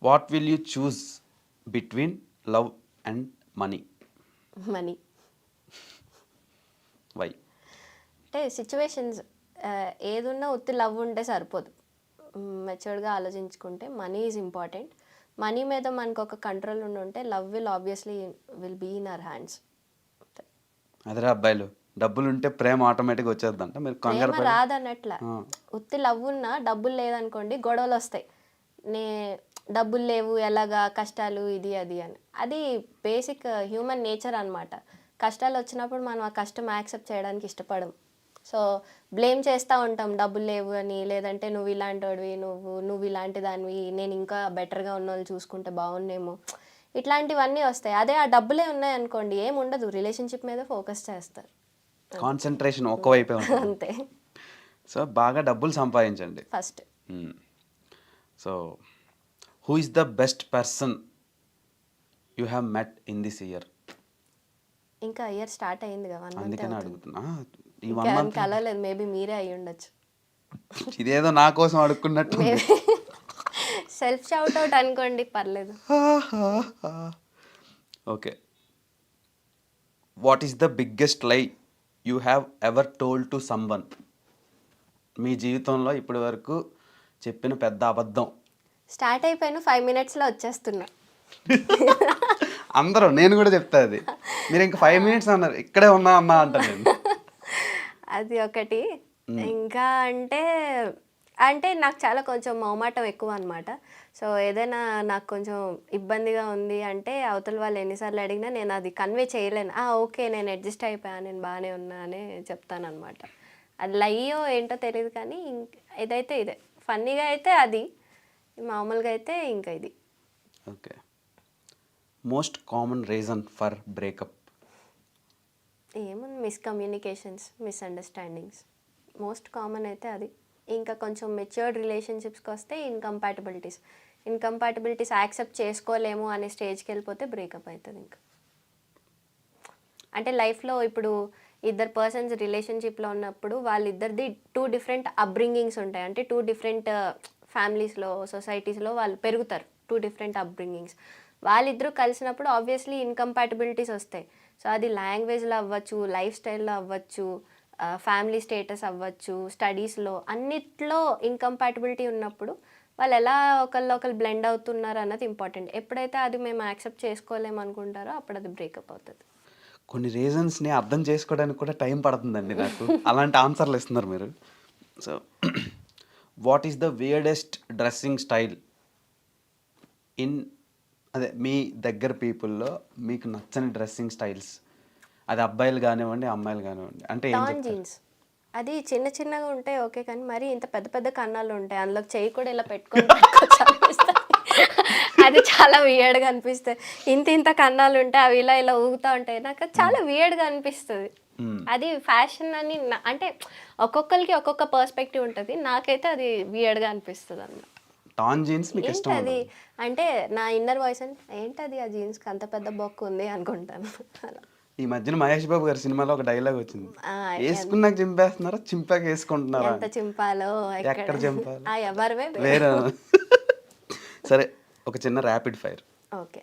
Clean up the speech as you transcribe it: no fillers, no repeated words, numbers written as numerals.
What will you choose between love and money? Money. Why? అంటే situations ఏదున్నా ఉత్తి love ఉంటే సరిపోదు. మెచ్యూర్డ్గా ఆలోచించుకుంటే మనీ ఈజ్ ఇంపార్టెంట్. మనీ మీద మనకు ఒక కంట్రోల్ ఉంటే love will obviously will be in our hands. అదేరా అబ్బాయిలు, డబ్బులు ఉంటే ప్రేమ ఆటోమేటిక్గా వచ్చేద్దంట. మీరు కంగారు ప్రేమ రాదన్నట్ల. ఉత్తి లవ్ ఉన్నా డబ్బులు లేదనుకోండి గొడవలు వస్తాయి. డబ్బులు లేవు ఎలాగా, కష్టాలు ఇది అది అని. అది బేసిక్ హ్యూమన్ నేచర్ అనమాట. కష్టాలు వచ్చినప్పుడు మనం ఆ కష్టం యాక్సెప్ట్ చేయడానికి ఇష్టపడం. సో బ్లేమ్ చేస్తూ ఉంటాం డబ్బులు లేవు అని, లేదంటే నువ్వు ఇలాంటివి, నువ్వు ఇలాంటి దానివి, నేను ఇంకా బెటర్గా ఉన్న వాళ్ళు చూసుకుంటే బాగుండేమో, ఇట్లాంటివన్నీ వస్తాయి. అదే ఆ డబ్బులే ఉన్నాయనుకోండి ఏం ఉండదు, రిలేషన్షిప్ మీద ఫోకస్ చేస్తారు. కాన్సన్ట్రేషన్ ఒక్కవైపే ఉంటుంది. అంతే. సో బాగా డబ్బులు సంపాదించండి first. So who is the best person you have met in this year? ఇంకా ఇయర్ స్టార్ట్ అయింది కదా, 1 మంత్ అందుకనే అడుగుతున్నా. ఈ ఇంకా 1 మంత్ కలవలేదు, మేబీ మీరే అయ్యి ఉండొచ్చు. ఇదేదో నా కోసం అడుక్కున్నట్టు. సెల్ఫ్ షౌట్ అవుట్ అనుకోండి, పర్లేదు. Okay. What is the biggest lie you have ever told to someone? మీ జీవితంలో ఇప్పటి వరకు చెప్పిన పెద్ద అబద్ధం. స్టార్ట్ అయిపోయాను, 5 minutesలో వచ్చేస్తున్నా. అందరూ, నేను కూడా చెప్తా అది. మీరు ఇంకా 5 minutes అన్నారు, ఇక్కడే ఉన్నా అన్నా అంట నేను. అది ఒకటి. ఇంకా అంటే నాకు చాలా కొంచెం మొహమాటం ఎక్కువ అనమాట. సో ఏదైనా నాకు కొంచెం ఇబ్బందిగా ఉంది అంటే అవతల వాళ్ళు ఎన్నిసార్లు అడిగినా నేను అది కన్వే చేయలేను. ఓకే నేను అడ్జస్ట్ అయిపోయా, నేను బాగానే ఉన్నా అని చెప్తాను అనమాట. అది లయ్యో ఏంటో తెలియదు కానీ ఇదైతే ఇదే. ఫన్నీగా అయితే అది, మామూలుగా అయితే ఇంకా ఇది. Okay. Most common reason for breakup? ఏముంది, మిస్కమ్యూనికేషన్స్, మిస్అండర్స్టాండింగ్స్. మోస్ట్ కామన్ అయితే అది. ఇంకా కొంచెం మెచ్యూర్డ్ రిలేషన్షిప్స్కి వస్తే ఇన్కంపాటిబిలిటీస్ యాక్సెప్ట్ చేసుకోలేము అనే స్టేజ్కి వెళ్ళిపోతే బ్రేకప్ అవుతుంది. ఇంకా అంటే లైఫ్లో ఇప్పుడు ఇద్దరు పర్సన్స్ రిలేషన్షిప్లో ఉన్నప్పుడు వాళ్ళిద్దరిది 2 different అప్బ్రింగింగ్స్ ఉంటాయి. అంటే 2 different ఫ్యామిలీస్లో, సొసైటీస్లో వాళ్ళు పెరుగుతారు. 2 different అప్బ్రింగింగ్స్. వాళ్ళిద్దరూ కలిసినప్పుడు ఆబ్వియస్లీ ఇన్కంపాటిబిలిటీస్ వస్తాయి. సో అది లాంగ్వేజ్లో అవ్వచ్చు, లైఫ్ స్టైల్లో అవ్వచ్చు, ఫ్యామిలీ స్టేటస్ అవ్వచ్చు, స్టడీస్లో, అన్నిట్లో ఇన్కంపాటిబిలిటీ ఉన్నప్పుడు వాళ్ళు ఎలా ఒకళ్ళు బ్లెండ్ అవుతున్నారు అన్నది ఇంపార్టెంట్. ఎప్పుడైతే అది మేము యాక్సెప్ట్ చేసుకోలేము అనుకుంటారో అప్పుడు అది బ్రేకప్ అవుతుంది. కొన్ని రీజన్స్ని అర్థం చేసుకోవడానికి కూడా టైం పడుతుందండి నాకు. అలాంటి ఆన్సర్లు ఇస్తున్నారు మీరు. So what is the weirdest dressing style అదే మీ దగ్గర పీపుల్లో మీకు నచ్చని డ్రెస్సింగ్ స్టైల్స్? అది అబ్బాయిలు కానివ్వండి, అమ్మాయిలు కానివ్వండి. అంటే టాన్ జీన్స్. అది చిన్నగా ఉంటాయి ఓకే, కానీ మరి ఇంత పెద్ద కన్నాలు ఉంటాయి, అందులోకి చెయ్యి కూడా ఇలా పెట్టుకొని అది చాలా వియర్డ్గా అనిపిస్తుంది. ఇంత కన్నాలు ఉంటాయి, అవి ఇలా ఊగుతూ ఉంటాయి, నాకు చాలా వియర్డ్గా అనిపిస్తుంది. అది ఫ్యాషన్ అని అంటే ఒక్కొక్కరికి ఒక్కొక్క పర్స్పెక్టివ్ ఉంటుంది. నాకైతే అది వియర్డ్గా అనిపిస్తుంది అన్నమాట. టాన్ జీన్స్ మీకు ఇష్టం? ఏంటది అంటే నా ఇన్నర్ వాయిస్ అంటే ఏంటది ఆ జీన్స్కి అంత పెద్ద బొక్క ఉంది అనుకుంటాను. అలా ఈ మధ్యన మహేష్ బాబు గారి సినిమాలో ఒక డైలాగ్ వచ్చింది, వేసుకున్నాక చింపేస్తున్నారా, చింపాక వేసుకుంటున్నారా? ఎంత చింపాలో, ఎక్కడ చింపాలి, ఎవరివే వేరే. సరే, ఒక చిన్న ర్యాపిడ్ ఫైర్. ఓకే.